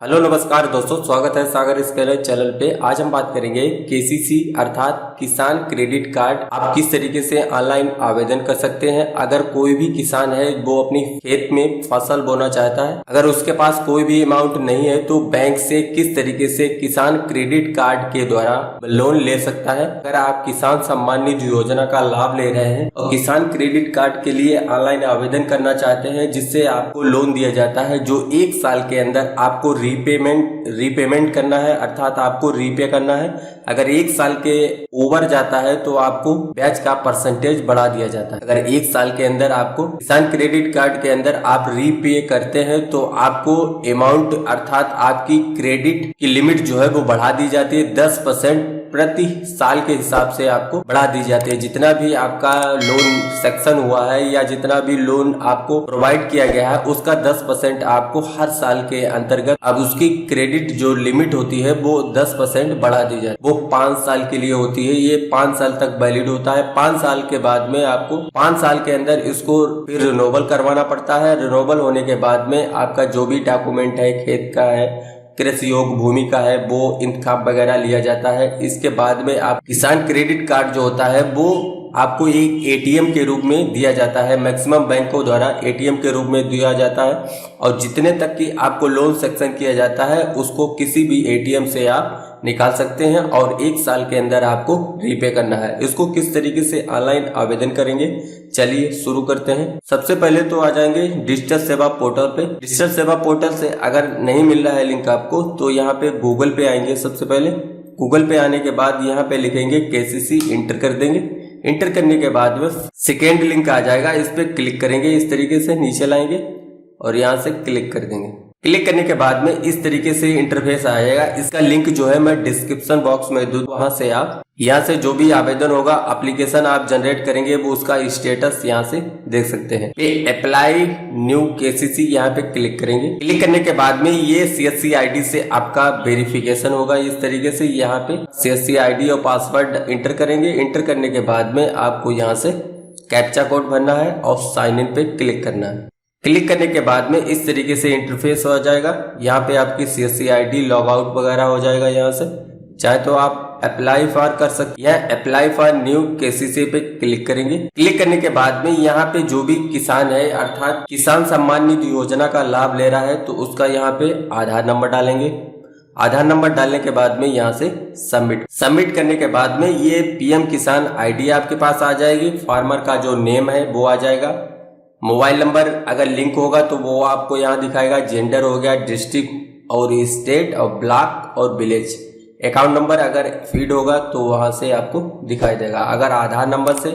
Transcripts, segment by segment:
Hello नमस्कार दोस्तों, स्वागत है सागर स्कैलर चैनल पे। आज हम बात करेंगे केसीसी अर्थात किसान क्रेडिट कार्ड आप किस तरीके से ऑनलाइन आवेदन कर सकते हैं। अगर कोई भी किसान है वो अपनी खेत में फसल बोना चाहता है, अगर उसके पास कोई भी अमाउंट नहीं है तो बैंक से किस तरीके से किसान क्रेडिट कार्ड के द्वारा लोन ले सकता है। अगर आप किसान सम्मान निधि योजना का लाभ ले रहे हैं और किसान क्रेडिट कार्ड के लिए ऑनलाइन आवेदन करना चाहते हैं जिससे आपको लोन दिया जाता है जो 1 साल के अंदर आपको रीपेमेंट करना है, अर्थात आपको रीपे करना है। अगर 1 साल के ओवर जाता है तो आपको ब्याज का परसेंटेज बढ़ा दिया जाता है। अगर 1 साल के अंदर आपको किसान क्रेडिट कार्ड के अंदर आप रीपे करते हैं तो आपको अमाउंट अर्थात आपकी क्रेडिट की लिमिट जो है वो बढ़ा दी जाती है। 10% प्रति साल के हिसाब से आपको बढ़ा दी जाती है। जितना भी आपका लोन सेक्शन हुआ है या जितना भी लोन आपको प्रोवाइड किया गया है उसका 10% आपको हर साल के अंतर्गत अब उसकी क्रेडिट जो लिमिट होती है वो 10% बढ़ा दी जाए। वो 5 साल के लिए होती है, ये 5 साल तक वैलिड होता है। 5 साल के बाद में आपको 5 साल के अंदर इसको फिर रिन्यूअल करवाना पड़ता है। रिन्यूअल होने के बाद में आपका जो भी डॉक्यूमेंट है, खेत का है, कृषि योग भूमि का है, वो इंतखाब वगैरह लिया जाता है। इसके बाद में आप किसान क्रेडिट कार्ड जो होता है वो आपको एक एटीएम के रूप में दिया जाता है। मैक्सिमम बैंकों द्वारा एटीएम के रूप में दिया जाता है और जितने तक की आपको लोन सेक्शन किया जाता है उसको किसी भी एटीएम से आप निकाल सकते हैं और 1 साल के अंदर आपको रीपे करना है। इसको किस तरीके से ऑनलाइन आवेदन करेंगे, चलिए शुरू करते हैं। सबसे पहले तो आ जाएंगे डिजिटल सेवा पोर्टल पे। डिजिटल सेवा पोर्टल से अगर नहीं मिल रहा है लिंक आपको तो यहाँ पे गूगल पे आएंगे। सबसे पहले गूगल पे आने के बाद यहाँ पे लिखेंगे केसीसी, इंटर कर देंगे। इंटर करने के बाद में सेकेंड लिंक आ जाएगा, इस पे क्लिक करेंगे। इस तरीके से नीचे लाएंगे और यहाँ से क्लिक कर देंगे। क्लिक करने के बाद में इस तरीके से इंटरफेस आ जाएगा। इसका लिंक जो है मैं डिस्क्रिप्शन बॉक्स में दूँ, वहां से आप यहाँ से जो भी आवेदन होगा, एप्लीकेशन आप जनरेट करेंगे वो उसका स्टेटस यहाँ से देख सकते हैं। अप्लाई न्यू केसीसी यहाँ पे क्लिक करेंगे। क्लिक करने के बाद में ये CSC ID से आपका वेरिफिकेशन होगा। इस तरीके से यहाँ पे CSC ID और पासवर्ड इंटर करेंगे। इंटर करने के बाद में आपको यहाँ से कैप्चा कोड भरना है और साइन इन पे क्लिक करना है। क्लिक करने के बाद में इस तरीके से इंटरफेस हो जाएगा। यहाँ पे आपकी CSC ID लॉग आउट वगैरह हो जाएगा। यहाँ से चाहे तो आप अप्लाई फॉर कर सकते हैं। अप्लाई फॉर न्यू केसीसी पे क्लिक करेंगे। क्लिक करने के बाद में यहाँ पे जो भी किसान है अर्थात किसान सम्मान निधि योजना का लाभ ले रहा है तो उसका यहाँ पे आधार नंबर डालेंगे। आधार नंबर डालने के बाद में यहाँ से सबमिट करने के बाद में ये PM किसान ID आपके पास आ जाएगी। फार्मर का जो नेम है वो आ जाएगा। मोबाइल नंबर अगर लिंक होगा तो वो आपको यहाँ दिखाएगा। जेंडर हो गया, डिस्ट्रिक्ट और स्टेट और ब्लॉक और विलेज। अकाउंट नंबर अगर फीड होगा तो वहां से आपको दिखाई देगा। अगर आधार नंबर से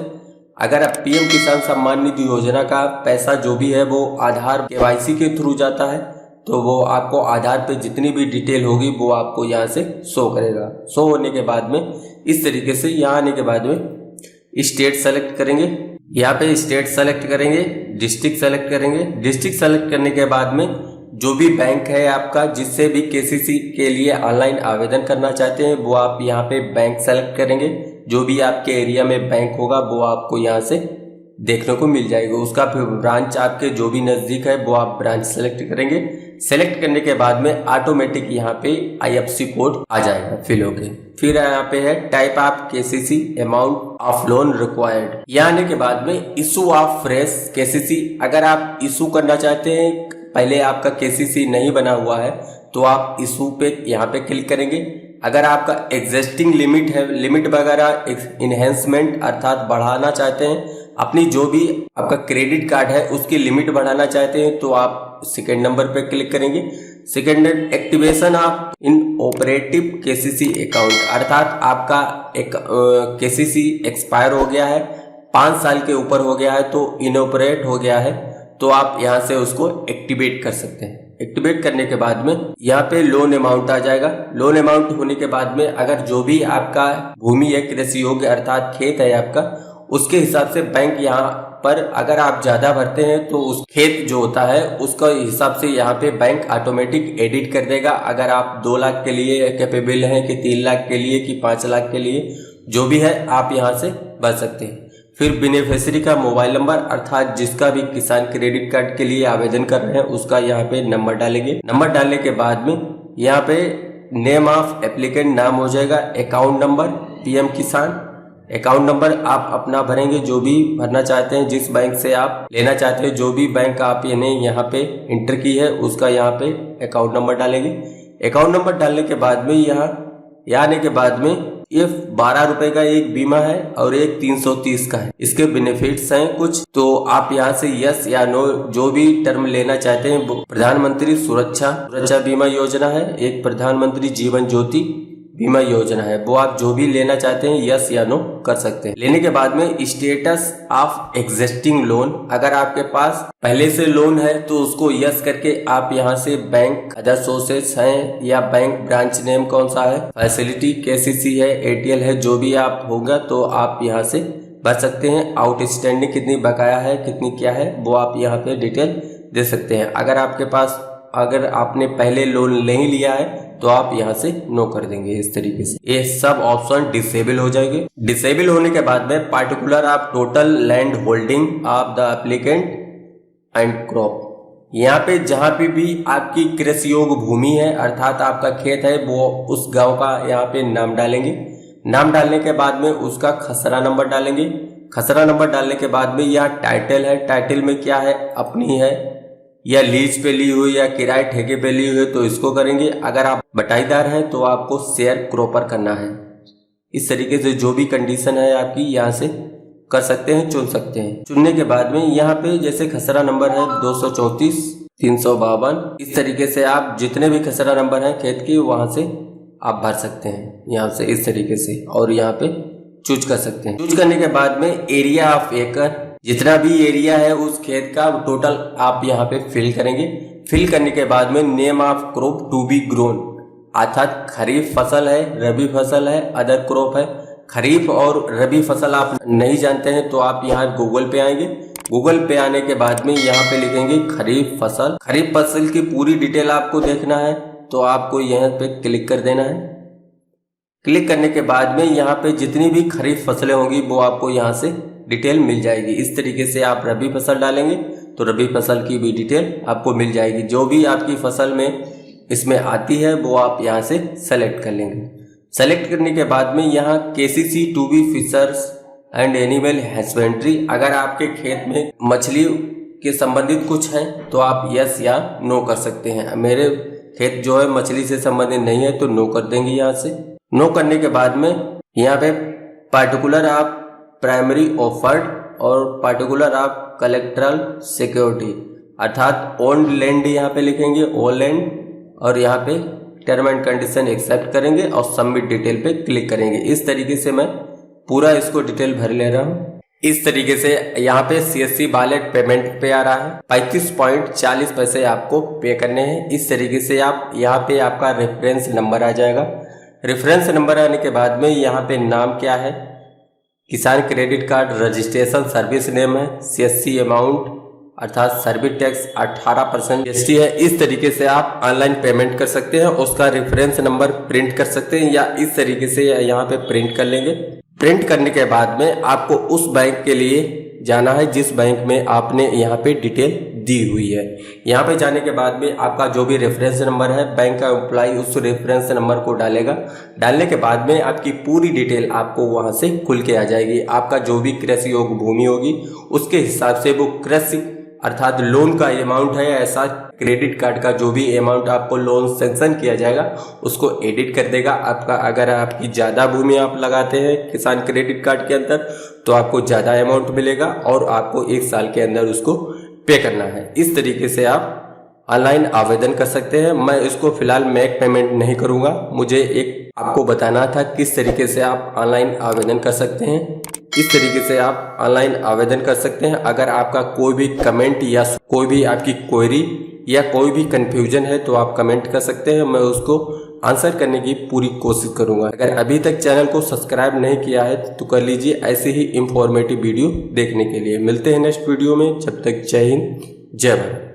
अगर PM किसान सम्मान निधि योजना का पैसा जो भी है वो आधार KYC के थ्रू जाता है तो वो आपको आधार पे जितनी भी डिटेल होगी वो आपको यहाँ से शो करेगा। शो होने के बाद में इस तरीके से यहाँ आने के बाद में स्टेट सेलेक्ट करेंगे। यहाँ पे स्टेट सेलेक्ट करेंगे, डिस्ट्रिक्ट सेलेक्ट करेंगे। डिस्ट्रिक्ट सेलेक्ट करने के बाद में जो भी बैंक है आपका जिससे भी केसीसी के लिए ऑनलाइन आवेदन करना चाहते हैं वो आप यहाँ पे बैंक सेलेक्ट करेंगे। जो भी आपके एरिया में बैंक होगा वो आपको यहाँ से देखने को मिल जाएगा। उसका फिर ब्रांच आपके जो भी नजदीक है वो आप ब्रांच सेलेक्ट करेंगे। सेलेक्ट करने के बाद में ऑटोमेटिक यहाँ पे IFSC कोड आ जाएगा फिल होके। फिर यहाँ पे है type of KCC, amount of loan required. यहाँ आने के बाद में इशू ऑफ फ्रेश केसीसी। अगर आप इशू करना चाहते हैं, पहले आपका केसीसी नहीं बना हुआ है तो आप इशू पे यहाँ पे क्लिक करेंगे। अगर आपका एग्जिस्टिंग लिमिट है, लिमिट वगैरह इनहेंसमेंट अर्थात बढ़ाना चाहते हैं, अपनी जो भी आपका क्रेडिट कार्ड है उसकी लिमिट बढ़ाना चाहते हैं तो आप सेकेंड नंबर पे क्लिक करेंगे। Second activation of in operative KCC account, अर्थात आपका एक केसीसी एक्सपायर हो गया है, 5 साल के ऊपर हो गया है तो इनऑपरेट हो गया है तो आप यहाँ से उसको एक्टिवेट कर सकते हैं। एक्टिवेट करने के बाद में यहाँ पे लोन अमाउंट आ जाएगा। लोन अमाउंट होने के बाद में अगर जो भी आपका भूमि है, कृषि योग्य अर्थात खेत है आपका, उसके हिसाब से बैंक यहाँ पर अगर आप ज्यादा भरते हैं तो उस खेत जो होता है उसका हिसाब से यहाँ पे बैंक ऑटोमेटिक एडिट कर देगा। अगर आप 2 लाख के लिए कैपेबल हैं कि 3 लाख के लिए कि 5 लाख के लिए, जो भी है आप यहाँ से भर सकते हैं। फिर बेनिफिशियरी का मोबाइल नंबर अर्थात जिसका भी किसान क्रेडिट कार्ड के लिए आवेदन कर रहे हैं उसका यहाँ पे नंबर डालेंगे। नंबर डालने के बाद में यहाँ पे नेम ऑफ एप्लीकेंट नाम हो जाएगा, अकाउंट नंबर, पीएम किसान अकाउंट नंबर आप अपना भरेंगे, जो भी भरना चाहते हैं, जिस बैंक से आप लेना चाहते हैं, जो भी बैंक आप यहाँ पे इंटर की है उसका यहाँ पे अकाउंट नंबर डालेंगे। अकाउंट नंबर डालने के बाद में यहाँ आने के बाद में ये 12 रुपए का एक बीमा है और एक 330 का है। इसके बेनिफिट्स हैं कुछ, तो आप यहाँ से यस या नो जो भी टर्म लेना चाहते हैं। प्रधानमंत्री सुरक्षा बीमा योजना है, एक प्रधानमंत्री जीवन ज्योति बीमा योजना है, वो आप जो भी लेना चाहते हैं यस या नो कर सकते हैं। लेने के बाद में स्टेटस ऑफ एग्जिस्टिंग लोन, अगर आपके पास पहले से लोन है तो उसको यस करके आप यहाँ से बैंक अदर सोर्सेस हैं या बैंक ब्रांच नेम कौन सा है, फैसिलिटी केसीसी है, एटीएल है, जो भी आप होगा तो आप यहाँ से भर सकते हैं। आउटस्टैंडिंग कितनी बकाया है, कितनी क्या है, वो आप यहाँ पे डिटेल दे सकते हैं। अगर आपने पहले लोन नहीं लिया है तो आप यहाँ से नो कर देंगे। इस तरीके से ये सब ऑप्शन डिसेबल हो जाएंगे। डिसेबल होने के बाद में पार्टिकुलर आप total land holding of the applicant and crop, यहाँ पे जहाँ पे भी आपकी कृषि योग्य भूमि है अर्थात आपका खेत है, वो उस गांव का यहाँ पे नाम डालेंगे। नाम डालने के बाद में उसका खसरा नंबर डालेंगे। खसरा नंबर डालने के बाद में यहाँ टाइटल है, टाइटल में क्या है, अपनी है या लीज पे ली हुई या किराए ठेके पे ली हुई तो इसको करेंगे। अगर आप बटाईदार हैं तो आपको शेयर क्रॉपर करना है। इस तरीके से जो भी कंडीशन है आपकी यहाँ से कर सकते हैं, चुन सकते हैं। चुनने के बाद में यहाँ पे जैसे खसरा नंबर है 234 352, इस तरीके से आप जितने भी खसरा नंबर हैं खेत की वहां से आप भर सकते हैं यहाँ से इस तरीके से, और यहाँ पे चूज कर सकते हैं। चूज करने के बाद में एरिया ऑफ एकड़, जितना भी एरिया है उस खेत का टोटल आप यहाँ पे फिल करेंगे। फिल करने के बाद में name of crop to be grown, अर्थात खरीफ फसल है, रबी फसल है, अदर क्रॉप है। खरीफ और रबी फसल आप नहीं जानते हैं तो आप यहाँ गूगल पे आएंगे। गूगल पे आने के बाद में यहाँ पे लिखेंगे खरीफ फसल। खरीफ फसल की पूरी डिटेल आपको देखना है तो आपको यहाँ पे क्लिक कर देना है। क्लिक करने के बाद में यहाँ पे जितनी भी खरीफ फसलें होंगी वो आपको यहाँ से डिटेल मिल जाएगी। इस तरीके से आप रबी फसल डालेंगे तो रबी फसल की भी डिटेल आपको मिल जाएगी। जो भी आपकी फसल में इसमें आती है वो आप यहाँ से सेलेक्ट कर लेंगे। सेलेक्ट करने के बाद में यहाँ KCC to be fishers and animal husbandry, अगर आपके खेत में मछली के संबंधित कुछ है तो आप यस या नो कर सकते हैं। मेरे खेत जो है मछली से संबंधित नहीं है तो नो कर देंगे। यहाँ से नो करने के बाद में यहाँ पे पार्टिकुलर आप प्राइमरी ऑफर्ड और पार्टिकुलर आप कलेक्ट्रल सिक्योरिटी, अर्थात ओन्ड लैंड यहाँ पे लिखेंगे, ओन लैंड, और यहाँ पे टर्म एंड कंडीशन एक्सेप्ट करेंगे और सबमिट डिटेल पे क्लिक करेंगे। इस तरीके से मैं पूरा इसको डिटेल भर ले रहा हूँ। इस तरीके से यहाँ पे सीएससी वॉलेट पेमेंट पे आ रहा है, 35.40 पैसे आपको पे करने हैं। इस तरीके से आप यहाँ पे आपका रेफरेंस नंबर आ जाएगा। रेफरेंस नंबर आने के बाद में यहाँ पे नाम क्या है, किसान credit card registration service name है, सीएससी अमाउंट अर्थात सर्विस टैक्स 18% जीएसटी है। इस तरीके से आप ऑनलाइन पेमेंट कर सकते हैं, उसका रेफरेंस नंबर प्रिंट कर सकते हैं या इस तरीके से यहाँ पे प्रिंट कर लेंगे। प्रिंट करने के बाद में आपको उस बैंक के लिए जाना है जिस बैंक में आपने यहाँ पे डिटेल दी हुई है। यहाँ पे जाने के बाद में आपका जो भी रेफरेंस नंबर है बैंक का एम्प्लॉय उस रेफरेंस नंबर को डालेगा। डालने के बाद में आपकी पूरी डिटेल आपको वहां से खुल के आ जाएगी। आपका जो भी कृषि योग्य भूमि होगी उसके हिसाब से वो कृषि अर्थात लोन का अमाउंट है, ऐसा क्रेडिट कार्ड का जो भी अमाउंट आपको लोन सेंक्शन किया जाएगा उसको एडिट कर देगा। आपका अगर आपकी ज़्यादा भूमि आप लगाते हैं किसान क्रेडिट कार्ड के अंदर तो आपको ज़्यादा अमाउंट मिलेगा और आपको 1 साल के अंदर उसको पे करना है। इस तरीके से आप ऑनलाइन आवेदन कर सकते हैं। मैं इसको फिलहाल मेक पेमेंट नहीं करूँगा, मुझे एक आपको बताना था किस तरीके से आप ऑनलाइन आवेदन कर सकते हैं। इस तरीके से आप ऑनलाइन आवेदन कर सकते हैं। अगर आपका कोई भी कमेंट या कोई भी आपकी क्वेरी या कोई भी कंफ्यूजन है तो आप कमेंट कर सकते हैं, मैं उसको आंसर करने की पूरी कोशिश करूंगा। अगर अभी तक चैनल को सब्सक्राइब नहीं किया है तो कर लीजिए ऐसे ही इंफॉर्मेटिव वीडियो देखने के लिए। मिलते हैं नेक्स्ट वीडियो में, जब तक जय हिंद जय भारत।